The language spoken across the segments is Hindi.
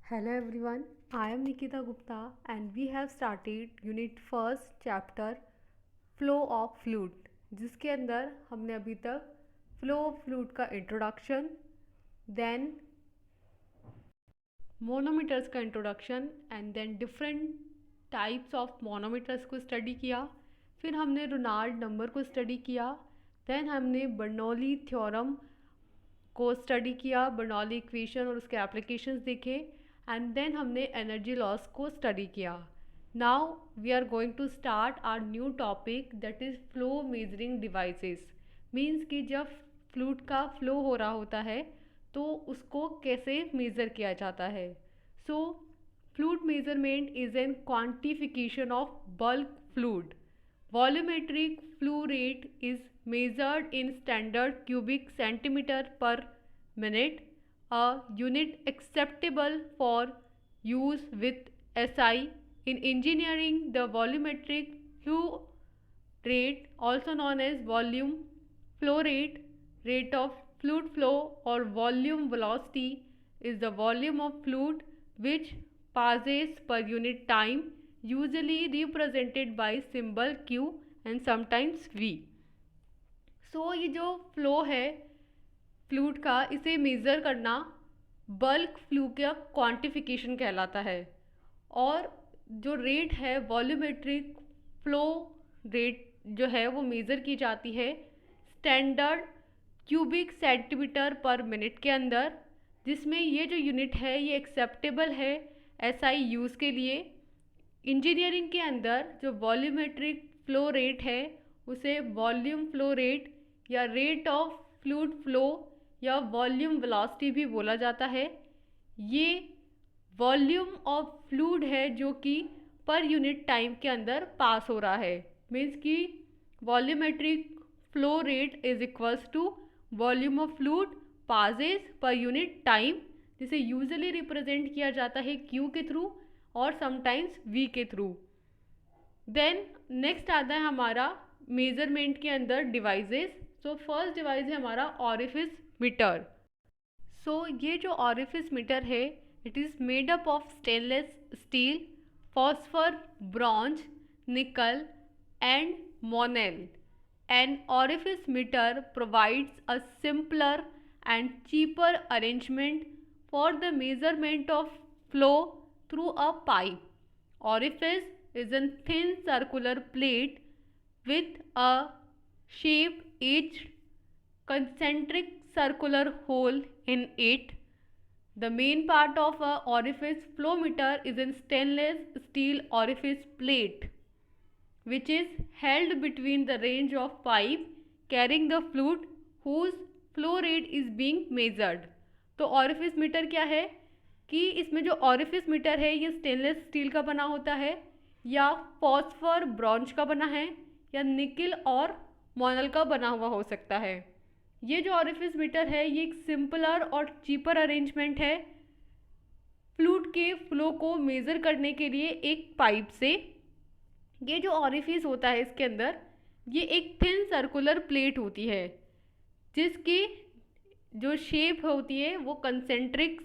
Hello everyone, I am Nikita Gupta and we have started Unit First Chapter Flow of Fluid, जिसके अंदर हमने अभी तक Flow of Fluid का इंट्रोडक्शन, देन मोनोमीटर्स का introduction and then different types of manometers को स्टडी किया। फिर हमने रोनाल्ड नंबर को स्टडी किया। देन हमने बर्नौली थ्योरम को स्टडी किया, बर्नौली इक्वेशन और उसके एप्लीकेशंस देखे एंड देन हमने एनर्जी लॉस को स्टडी किया। Now we are going to start our new topic that is flow measuring devices. Means कि जब फ्लूइड का फ्लो हो रहा होता है तो उसको कैसे मेज़र किया जाता है। So fluid measurement is an quantification of bulk fluid. Volumetric flow rate is measured in standard cubic centimeter per minute, a unit acceptable for use with SI. In engineering, the volumetric flow rate, also known as volume flow rate, rate of fluid flow or volume velocity, is the volume of fluid which passes per unit time, usually represented by symbol Q and sometimes V. So ये जो फ्लो है फ्लूइड का, इसे मेज़र करना बल्क फ्लू का क्वांटिफिकेशन कहलाता है। और जो रेट है वॉल्यूमेट्रिक फ्लो रेट जो है वो मेज़र की जाती है स्टैंडर्ड क्यूबिक सेंटीमीटर पर मिनट के अंदर, जिसमें ये जो यूनिट है ये एक्सेप्टेबल है एसआई यूज़ के लिए। इंजीनियरिंग के अंदर जो वॉल्यूमेट्रिक फ्लो रेट है उसे वॉल्यूम फ्लो रेट या रेट ऑफ फ्लूइड फ्लो या वॉल्यूम वेलोसिटी भी बोला जाता है। ये वॉल्यूम ऑफ फ्लूइड है जो कि पर यूनिट टाइम के अंदर पास हो रहा है। मीन्स कि volumetric flow rate is equals to volume of fluid passes per unit time, जिसे यूजुअली रिप्रेजेंट किया जाता है क्यू के थ्रू और समटाइम्स वी के थ्रू। देन नेक्स्ट आता है हमारा मेजरमेंट के अंदर डिवाइसेस। सो फर्स्ट डिवाइस है हमारा ऑरिफिस मीटर। सो ये जो ऑरिफिस मीटर है it is made up of stainless steel, phosphor, bronze, निकल and Monel. An orifice meter provides a simpler and cheaper arrangement for the measurement of flow through a pipe. Orifice is a thin circular plate with a shape each concentric circular hole in it. The main part of a orifice flow meter is a stainless steel orifice plate which is held between the range of pipe carrying the fluid whose flow rate is being measured. तो ऑरिफिस मीटर क्या है कि इसमें जो ऑरिफिस मीटर है ये स्टेनलेस स्टील का बना होता है या फॉस्फर ब्रॉन्ज का बना है या निकिल और मोनल का बना हुआ हो सकता है। ये जो ऑरिफिस मीटर है ये एक सिंपलर और चीपर अरेंजमेंट है फ्लूइड के फ्लो को मेज़र करने के लिए एक पाइप से। ये जो ऑरिफिस होता है इसके अंदर ये एक थिन सर्कुलर प्लेट होती है जिसकी जो शेप होती है वो कंसेंट्रिक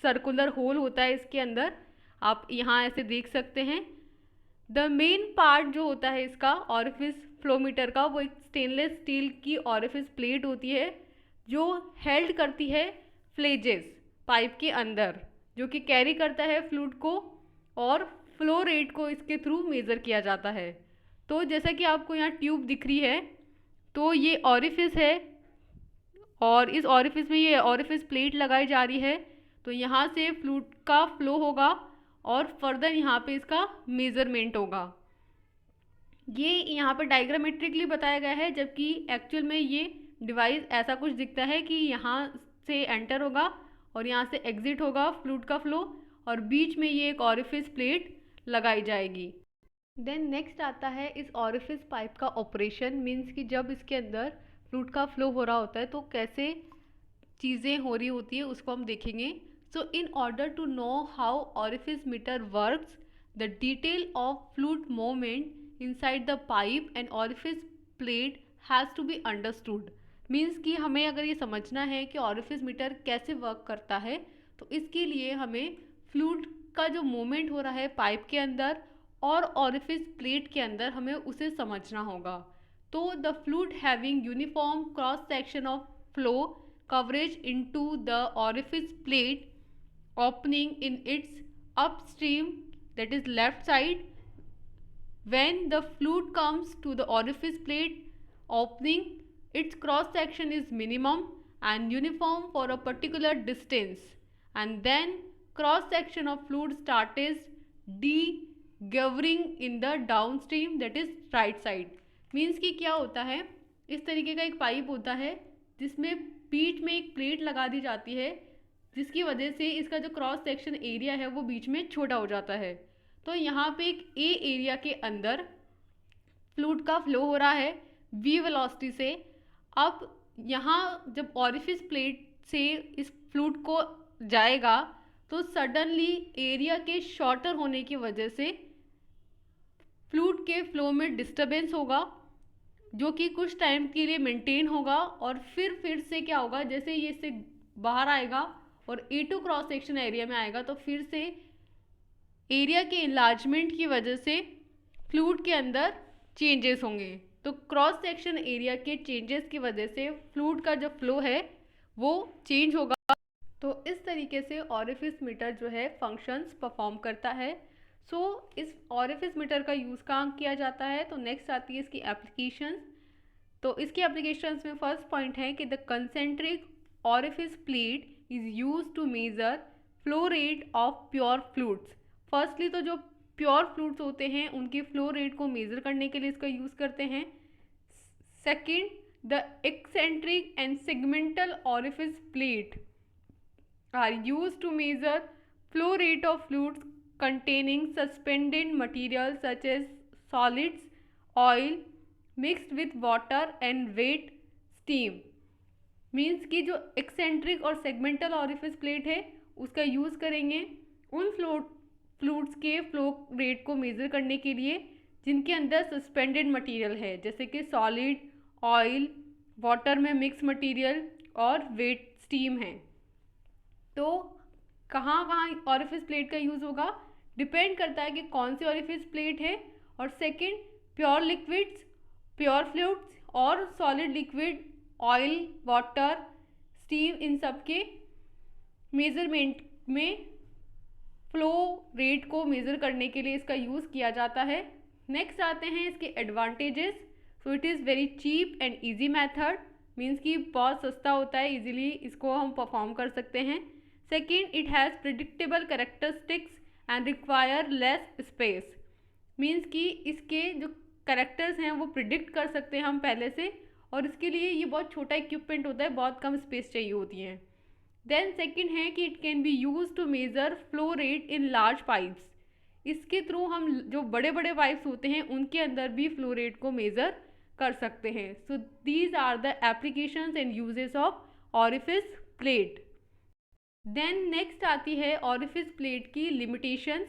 सर्कुलर होल होता है इसके अंदर, आप यहाँ ऐसे देख सकते हैं। द मेन पार्ट जो होता है इसका ऑरिफिस फ्लोमीटर का वो एक स्टेनलेस स्टील की ऑरिफिस प्लेट होती है जो हेल्ड करती है फ्लेजेस पाइप के अंदर, जो कि कैरी करता है फ्लूइड को और फ्लो रेट को इसके थ्रू मेज़र किया जाता है। तो जैसा कि आपको यहाँ ट्यूब दिख रही है तो ये ऑरिफिस है और इस ऑरिफिस में ये ऑरिफिस प्लेट लगाई जा रही है, तो यहाँ से फ्लूइड का फ्लो होगा और फर्दर यहाँ पे इसका मेज़रमेंट होगा। ये यहाँ पर डायग्रामेट्रिकली बताया गया है, जबकि एक्चुअल में ये डिवाइस ऐसा कुछ दिखता है कि यहाँ से एंटर होगा और यहाँ से एग्जिट होगा फ्लूइड का फ्लो और बीच में ये एक ऑरिफिस प्लेट लगाई जाएगी। देन नेक्स्ट आता है इस ऑरिफिस पाइप का ऑपरेशन। मीन्स कि जब इसके अंदर फ्लूइड का फ्लो हो रहा होता है तो कैसे चीज़ें हो रही होती है उसको हम देखेंगे। So in order to know how orifice meter works, the detail of fluid movement inside the pipe and orifice plate has to be understood. Means कि हमें अगर ये समझना है कि ऑरिफिस मीटर कैसे वर्क करता है तो इसके लिए हमें फ्लूइड का जो मूवमेंट हो रहा है पाइप के अंदर और ऑरिफिस प्लेट के अंदर, हमें उसे समझना होगा। तो the fluid having uniform cross section of flow coverage into the orifice plate opening in its upstream, that is left side, when the fluid comes to the orifice plate opening, its cross section is minimum and uniform for a particular distance, and then cross section of fluid starts de-gathering in the downstream, that is right side। Means कि क्या होता है, इस तरीके का एक पाइप होता है जिसमें बीच में एक प्लेट लगा दी जाती है, जिसकी वजह से इसका जो क्रॉस सेक्शन एरिया है वो बीच में छोटा हो जाता है। तो यहाँ पे एक ए एरिया के अंदर फ्लूइड का फ्लो हो रहा है वी वेलोसिटी से। अब यहाँ जब ऑरिफिस प्लेट से इस फ्लूइड को जाएगा तो सडनली एरिया के शॉर्टर होने की वजह से फ्लूइड के फ्लो में डिस्टर्बेंस होगा, जो कि कुछ टाइम के लिए मेंटेन होगा और फिर से क्या होगा, जैसे ये इससे बाहर आएगा और A2 क्रॉस सेक्शन एरिया में आएगा तो फिर से एरिया के इन्लार्जमेंट की वजह से फ्लूइड के अंदर चेंजेस होंगे। तो क्रॉस सेक्शन एरिया के चेंजेस की वजह से फ्लूइड का जो फ्लो है वो चेंज होगा। तो इस तरीके से ऑरिफिस मीटर जो है फंक्शंस परफॉर्म करता है। सो इस ऑरिफिस मीटर का यूज़ कहाँ किया जाता है, तो नेक्स्ट आती है इसकी एप्लीकेशंस। तो इसकी एप्लीकेशंस में फर्स्ट पॉइंट है कि the concentric orifice plate is use to measure flow rate of pure fluids. Firstly तो जो प्योर फ्लूइड्स होते हैं उनकी फ्लो रेट को मेज़र करने के लिए इसका यूज़ करते हैं। Second, the eccentric and segmental orifice plate are use to measure flow rate of fluids containing suspended material such as solids, oil mixed with water and wet steam। Means कि जो एक्सेंट्रिक और सेगमेंटल ऑरिफिस प्लेट है उसका यूज़ करेंगे उन फ्लूइड्स के फ्लो रेट को मेज़र करने के लिए जिनके अंदर सस्पेंडेड मटेरियल है, जैसे कि सॉलिड, ऑयल, वाटर में मिक्स मटेरियल और वेट स्टीम है। तो कहाँ कहाँ ऑरिफिस प्लेट का यूज़ होगा, डिपेंड करता है कि कौन सी ऑरिफिस प्लेट है। और second, pure liquids, pure fluids और solid liquid, oil, water, steam, इन सब के मेज़रमेंट में फ्लो रेट को मेज़र करने के लिए इसका यूज़ किया जाता है। नेक्स्ट आते हैं इसके advantages. So it is very cheap and easy method, means कि बहुत सस्ता होता है, इजीली इसको हम परफॉर्म कर सकते हैं। Second, it has predictable characteristics and require less space, means कि इसके जो कैरेक्टर्स हैं वो प्रिडिक्ट कर सकते हैं हम पहले से, और इसके लिए ये बहुत छोटा इक्विपमेंट होता है, बहुत कम स्पेस चाहिए होती है। देन सेकंड है कि it can be use to measure flow rate in large pipes. इसके थ्रू हम जो बड़े बड़े पाइप्स होते हैं उनके अंदर भी फ्लो रेट को मेज़र कर सकते हैं। So these are the applications and uses of orifice plate. Then next आती है ऑरिफिस प्लेट की limitations.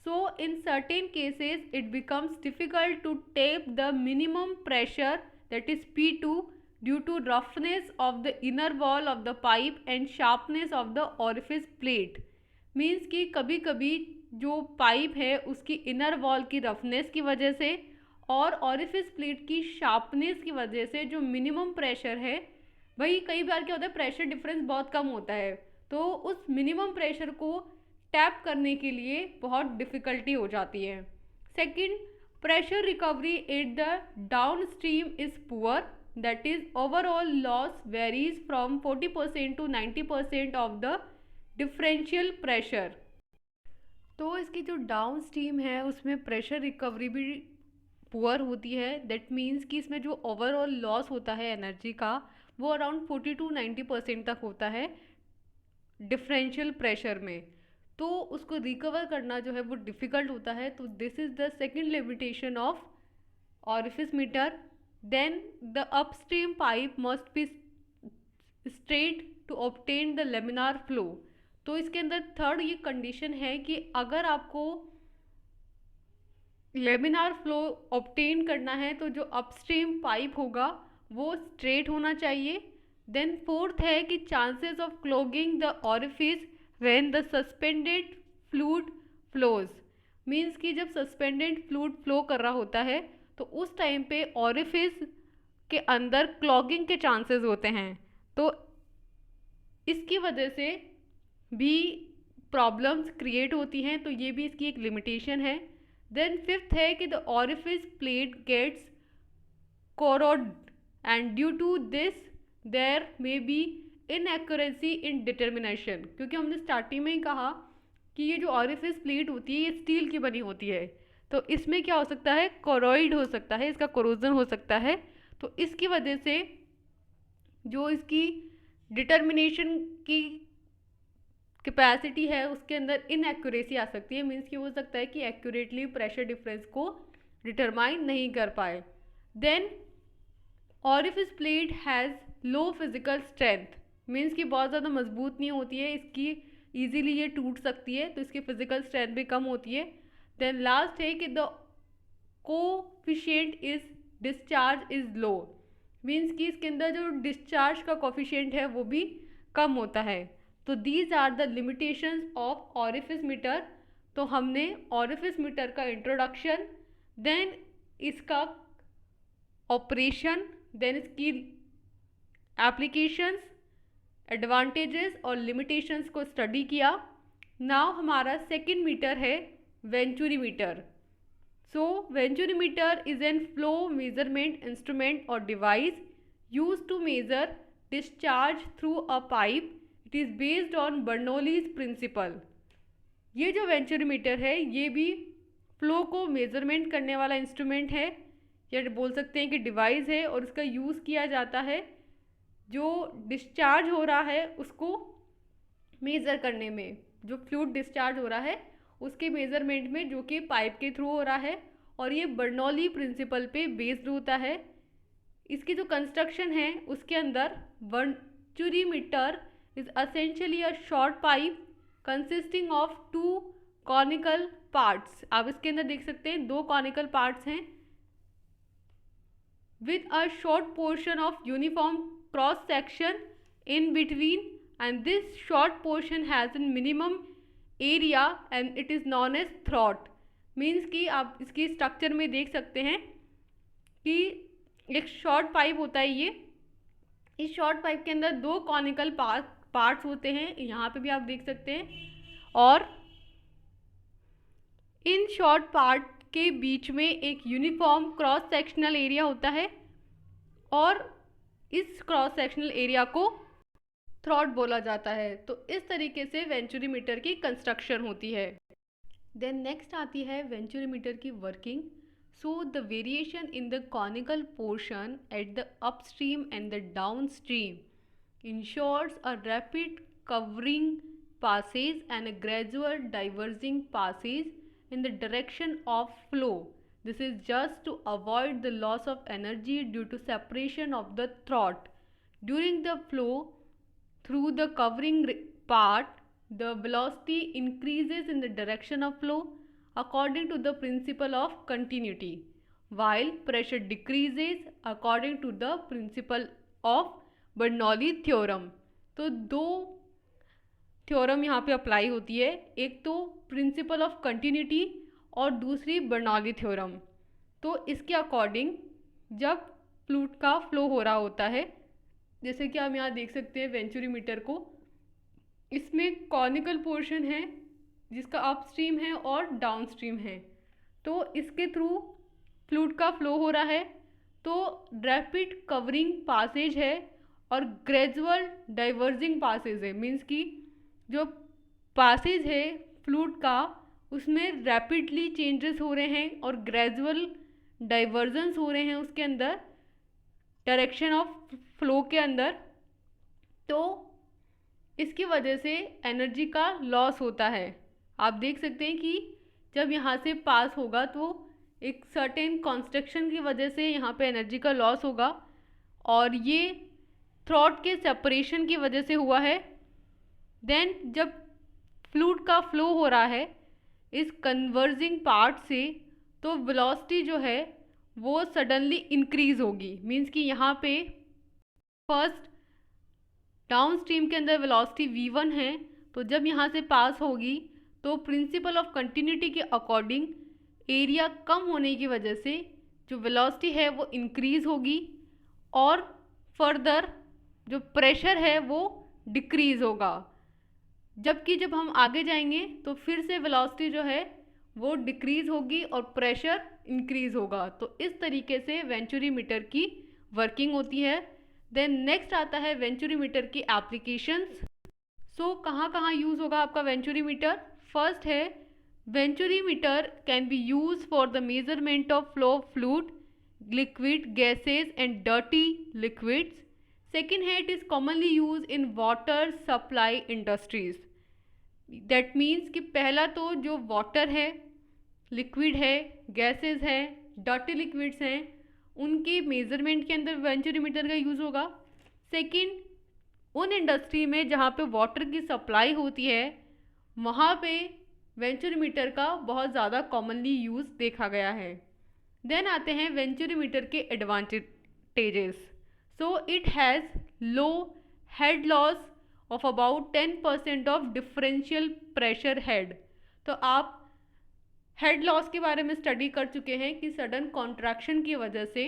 So in certain cases it becomes difficult to tap the minimum pressure, that is P2, due to roughness of the inner wall of the pipe and sharpness of the orifice plate. Means कि कभी कभी जो पाइप है उसकी इनर वॉल की रफनेस की वजह से और ऑरिफिस प्लेट की शार्पनेस की वजह से जो मिनिमम प्रेशर है, भाई कई बार क्या होता है प्रेशर डिफरेंस बहुत कम होता है, तो उस मिनिमम प्रेशर को टैप करने के लिए बहुत डिफ़िकल्टी हो जाती है। Second, pressure recovery at the down stream is poor, that is overall loss varies from 40% to 90% of the differential pressure. तो इसकी जो डाउन स्ट्रीम है उसमें प्रेशर रिकवरी भी पुअर होती है। दैट मीन्स कि इसमें जो ओवरऑल लॉस होता है एनर्जी का वो अराउंड 40 to 90% तक होता है डिफरेंशियल प्रेशर में, तो उसको रिकवर करना जो है वो डिफ़िकल्ट होता है। तो this is the second limitation of orifice meter. Then the upstream pipe must be straight to obtain the laminar flow. तो इसके अंदर थर्ड ये कंडीशन है कि अगर आपको लेमिनार फ्लो ऑब्टेन करना है तो जो अपस्ट्रीम पाइप होगा वो स्ट्रेट होना चाहिए। देन फोर्थ है कि chances of clogging the orifice when the suspended fluid flows, means कि जब सस्पेंडेड फ्लूइड फ्लो कर रहा होता है तो उस टाइम पे ऑरिफिस के अंदर क्लॉगिंग के चांसेस होते हैं, तो इसकी वजह से भी प्रॉब्लम्स क्रिएट होती हैं, तो ये भी इसकी एक लिमिटेशन है। देन फिफ्थ है कि the orifice plate gets corroded and due to this there may be inaccuracy in determination, क्योंकि हमने स्टार्टिंग में ही कहा कि ये जो ऑरिफिस प्लेट होती है ये स्टील की बनी होती है, तो इसमें क्या हो सकता है, कोरोइड हो सकता है, इसका कोरोजन हो सकता है, तो इसकी वजह से जो इसकी डिटर्मिनेशन की कैपेसिटी है उसके अंदर इनएक्यूरेसी आ सकती है। मीन्स कि हो सकता है कि एक्यूरेटली प्रेशर डिफरेंस को डिटरमाइन नहीं कर पाए। Then orifice plate has low physical strength, means कि बहुत ज़्यादा मजबूत नहीं होती है, इसकी ईजीली ये टूट सकती है, तो इसकी फिजिकल स्ट्रेंथ भी कम होती है। देन लास्ट है कि the coefficient is discharge is low, means कि इसके अंदर जो डिस्चार्ज का कोफिशिएंट है वो भी कम होता है। तो these are the limitations of orifice meter. तो हमने ऑरिफिस मीटर का इंट्रोडक्शन, देन इसका ऑपरेशन, देन इसकी एप्लीकेशंस, एडवांटेजेस और लिमिटेशंस को स्टडी किया। नाउ हमारा सेकंड मीटर है venturi meter. So venturi meter is an flow measurement instrument और device use to measure discharge through a pipe. It is based on Bernoulli's principle. ये जो वेंचुरी मीटर है ये भी फ्लो को मेजरमेंट करने वाला इंस्ट्रूमेंट है, या बोल सकते हैं कि डिवाइस है, और इसका यूज़ किया जाता है जो डिस्चार्ज हो रहा है उसको मेज़र करने में, जो फ्लूइड डिस्चार्ज हो रहा है उसके मेज़रमेंट में, जो कि पाइप के थ्रू हो रहा है, और ये बर्नौली प्रिंसिपल पे बेस्ड होता है। इसकी जो कंस्ट्रक्शन है उसके अंदर venturi meter is essentially a short pipe consisting of two conical parts. आप इसके अंदर देख सकते हैं दो कॉनिकल पार्ट्स हैं with a short portion of uniform cross section in between, and this short portion has a minimum area and it is known as throat। Means कि आप इसकी स्ट्रक्चर में देख सकते हैं कि एक शॉर्ट पाइप होता है ये, इस शॉर्ट पाइप के अंदर दो कॉनिकल पार्ट्स होते हैं, यहाँ पे भी आप देख सकते हैं, और इन शॉर्ट पार्ट के बीच में एक यूनिफॉर्म क्रॉस सेक्शनल एरिया होता है, और इस क्रॉस सेक्शनल एरिया को थ्रॉट बोला जाता है। तो इस तरीके से वेंचुरी मीटर की कंस्ट्रक्शन होती है। देन नेक्स्ट आती है वेंचुरी मीटर की working. So the variation in the conical portion at the upstream and the downstream ensures a rapid converging passage and a gradual diverging passage in the direction of flow. This is just to avoid the loss of energy due to separation of the throat. During the flow through the covering part, the velocity increases in the direction of flow according to the principle of continuity, while pressure decreases according to the principle of Bernoulli theorem. तो दो थ्योरम यहाँ पे अप्लाई होती है, एक तो प्रिंसिपल ऑफ कंटिन्यूटी और दूसरी बर्नौली थ्योरम। तो इसके अकॉर्डिंग जब फ्लूइड का फ्लो हो रहा होता है, जैसे कि हम यहाँ देख सकते हैं वेंचुरी मीटर को, इसमें कॉनिकल पोर्शन है जिसका अपस्ट्रीम है और डाउनस्ट्रीम है, तो इसके थ्रू फ्लूइड का फ्लो हो रहा है, तो रैपिड कवरिंग पासेज है और ग्रेजुअल डाइवर्जिंग पासेज है। मीन्स कि जो पासेज है फ्लूइड का उसमें रैपिडली चेंजेस हो रहे हैं और ग्रेजुअल डाइवर्जेंस हो रहे हैं उसके अंदर डायरेक्शन ऑफ फ्लो के अंदर। तो इसकी वजह से एनर्जी का लॉस होता है। आप देख सकते हैं कि जब यहाँ से पास होगा तो एक सर्टेन कंस्ट्रक्शन की वजह से यहाँ पे एनर्जी का लॉस होगा, और ये थ्रॉट के सेपरेशन की वजह से हुआ है। देन जब फ्लूइड का फ्लो हो रहा है इस कन्वर्जिंग पार्ट से, तो वेलोसिटी जो है वो सडनली इंक्रीज होगी। मीन्स कि यहाँ पे फर्स्ट डाउन स्ट्रीम के अंदर वेलोसिटी v1 है, तो जब यहाँ से पास होगी तो प्रिंसिपल ऑफ कंटिन्यूटी के अकॉर्डिंग एरिया कम होने की वजह से जो वेलोसिटी है वो इंक्रीज़ होगी और फर्दर जो प्रेशर है वो डिक्रीज़ होगा। जबकि जब हम आगे जाएंगे तो फिर से वेलोसिटी जो है वो डिक्रीज़ होगी और प्रेशर इंक्रीज़ होगा। तो इस तरीके से वेंचुरीमीटर की वर्किंग होती है। देन नेक्स्ट आता है वेंचुरीमीटर की एप्लीकेशंस। सो कहाँ कहाँ यूज़ होगा आपका वेंचुरीमीटर? फर्स्ट है venturimeter can be use for the measurement of flow of fluid, liquid, gases and dirty liquids. Second है it is commonly use in water supply industries. That means कि पहला तो जो वाटर है, लिक्विड है, गैसेज है, डर्टी लिक्विड्स हैं, उनके मेजरमेंट के अंदर वेंचुरीमीटर का यूज़ होगा। सेकेंड, उन इंडस्ट्री में जहाँ पे वाटर की सप्लाई होती है वहाँ पे वेंचुरीमीटर का बहुत ज़्यादा कॉमनली यूज़ देखा गया है। देन आते हैं वेंचुरीमीटर के advantages. So it has low head loss of about 10% of differential pressure head. तो आप हेड लॉस के बारे में स्टडी कर चुके हैं कि सडन कॉन्ट्रैक्शन की वजह से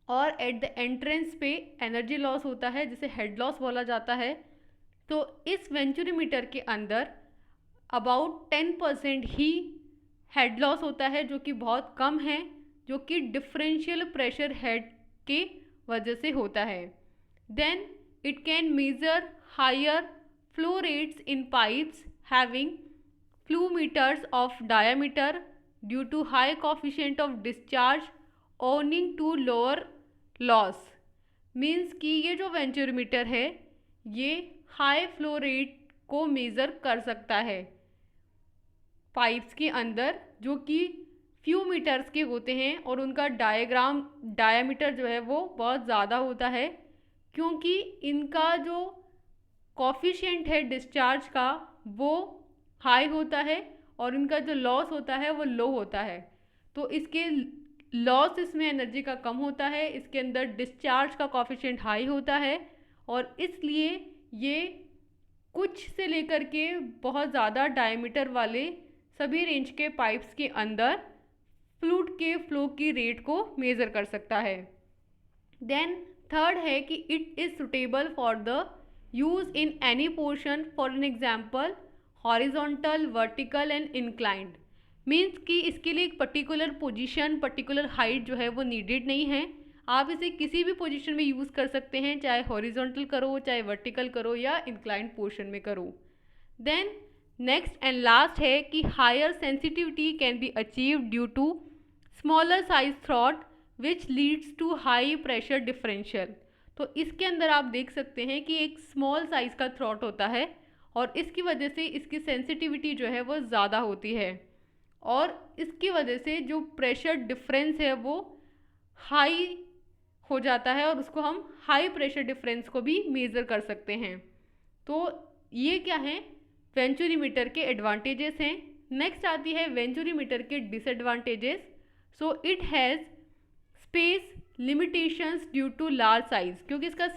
और एट द एंट्रेंस पे एनर्जी लॉस होता है जिसे हेड लॉस बोला जाता है। तो इस वेंचुरीमीटर के अंदर अबाउट 10% ही हेड लॉस होता है, जो कि बहुत कम है, जो कि डिफरेंशियल प्रेशर हेड के वजह से होता है। Then it can measure higher flow rates in pipes having flow meters of diameter due to high coefficient of discharge owing to lower loss. Means कि ये जो वेंचुरीमीटर है ये हाई फ्लो रेट को मेज़र कर सकता है पाइप्स के अंदर, जो कि फ्यू मीटर्स के होते हैं और उनका डायमीटर जो है वो बहुत ज़्यादा होता है, क्योंकि इनका जो कोफिशिएंट है डिस्चार्ज का वो हाई होता है और इनका जो लॉस होता है वो लो होता है। तो इसके लॉस इसमें एनर्जी का कम होता है, इसके अंदर डिस्चार्ज का कोफिशिएंट हाई होता है और इसलिए ये कुछ से लेकर के बहुत ज़्यादा डायमीटर वाले सभी रेंज के पाइप्स के अंदर फ्लूइड के फ्लो की रेट को मेज़र कर सकता है। देन थर्ड है कि it is suitable for the use in any portion, for an example horizontal, vertical and inclined. Means कि इसके लिए एक पर्टिकुलर पोजीशन, पर्टिकुलर हाइट जो है वो नीडेड नहीं है। आप इसे किसी भी पोजीशन में यूज़ कर सकते हैं, चाहे हॉरिजॉन्टल करो, चाहे वर्टिकल करो या इंक्लाइंड पोर्शन में करो। देन नेक्स्ट एंड लास्ट है कि higher sensitivity can be achieve due to smaller size throat which leads to high pressure differential. तो इसके अंदर आप देख सकते हैं कि एक स्मॉल साइज़ का थ्रॉट होता है और इसकी वजह से इसकी सेंसिटिविटी जो है वो ज़्यादा होती है और इसकी वजह से जो प्रेशर डिफरेंस है वो हाई हो जाता है और उसको हम हाई प्रेशर डिफरेंस को भी मेज़र कर सकते हैं। तो ये क्या है, वेंचुरीमीटर के एडवांटेजेस हैं। नेक्स्ट आती है वेंचुरीमीटर के disadvantages. So it has space limitations due to large size, क्योंकि इसका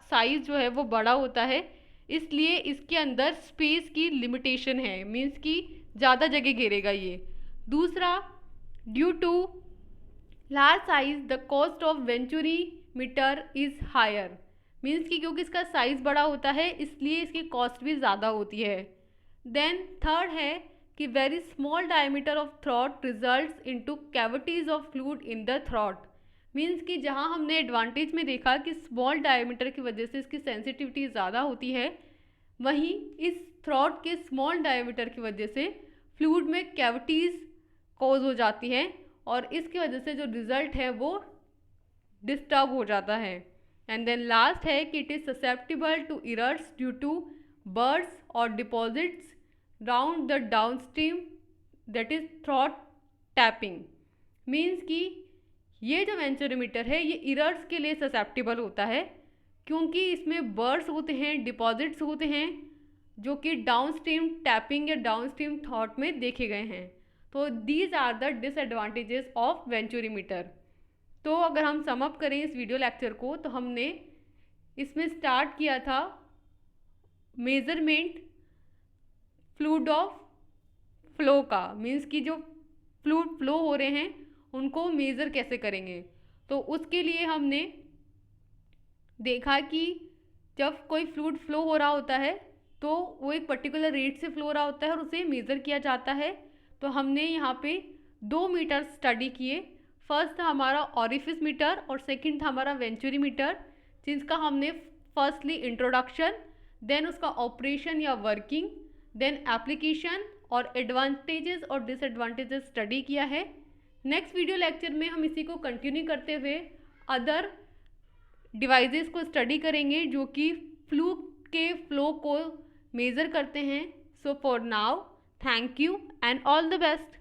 साइज़ जो है वो बड़ा होता है इसलिए इसके अंदर स्पेस की लिमिटेशन है, मीन्स कि ज़्यादा जगह घेरेगा ये। दूसरा, due to large size the cost of venturimeter is higher. Means कि क्योंकि इसका साइज़ बड़ा होता है इसलिए इसकी कॉस्ट भी ज़्यादा होती है। देन थर्ड है कि very small diameter of throat results into cavities of fluid in the throat. Means कि जहाँ हमने एडवांटेज में देखा कि स्मॉल डायमीटर की वजह से इसकी सेंसिटिविटी ज़्यादा होती है, वहीं इस थ्रॉट के स्मॉल डायमीटर की वजह से फ्लूइड में कैविटीज़ कॉज हो जाती हैं और इसकी वजह से जो रिज़ल्ट है वो डिस्टर्ब हो जाता है। एंड देन लास्ट है कि it is susceptible to errors due to birds और deposits round the downstream, that is throat tapping. Means कि ये जो वेंचुरीमीटर है ये इरर्स के लिए ससेप्टिबल होता है क्योंकि इसमें बर्ड्स होते हैं, डिपॉजिट्स होते हैं जो कि डाउनस्ट्रीम टैपिंग या डाउनस्ट्रीम थ्रॉट में देखे गए हैं। तो these are the disadvantages of venturimeter. तो अगर हम सम अप करें इस वीडियो लेक्चर को, तो हमने इसमें स्टार्ट किया था मेज़रमेंट फ्लूइड ऑफ फ्लो का, मीन्स कि जो फ्लूइड फ्लो हो रहे हैं उनको मेज़र कैसे करेंगे। तो उसके लिए हमने देखा कि जब कोई फ्लूइड फ्लो हो रहा होता है तो वो एक पर्टिकुलर रेट से फ्लो हो रहा होता है और उसे मेज़र किया जाता है। तो हमने यहाँ पे 2 मीटर स्टडी किए। फर्स्ट था हमारा ऑरिफिस मीटर और सेकंड था हमारा वेंचुरी मीटर, जिसका हमने फर्स्टली इंट्रोडक्शन, देन उसका ऑपरेशन या वर्किंग, देन एप्लीकेशन और एडवांटेजेस और डिसएडवांटेजेस स्टडी किया है। नेक्स्ट वीडियो लेक्चर में हम इसी को कंटिन्यू करते हुए अदर डिवाइसेस को स्टडी करेंगे जो कि फ्लूइड के फ्लो को मेज़र करते हैं। So for now, thank you and all the best.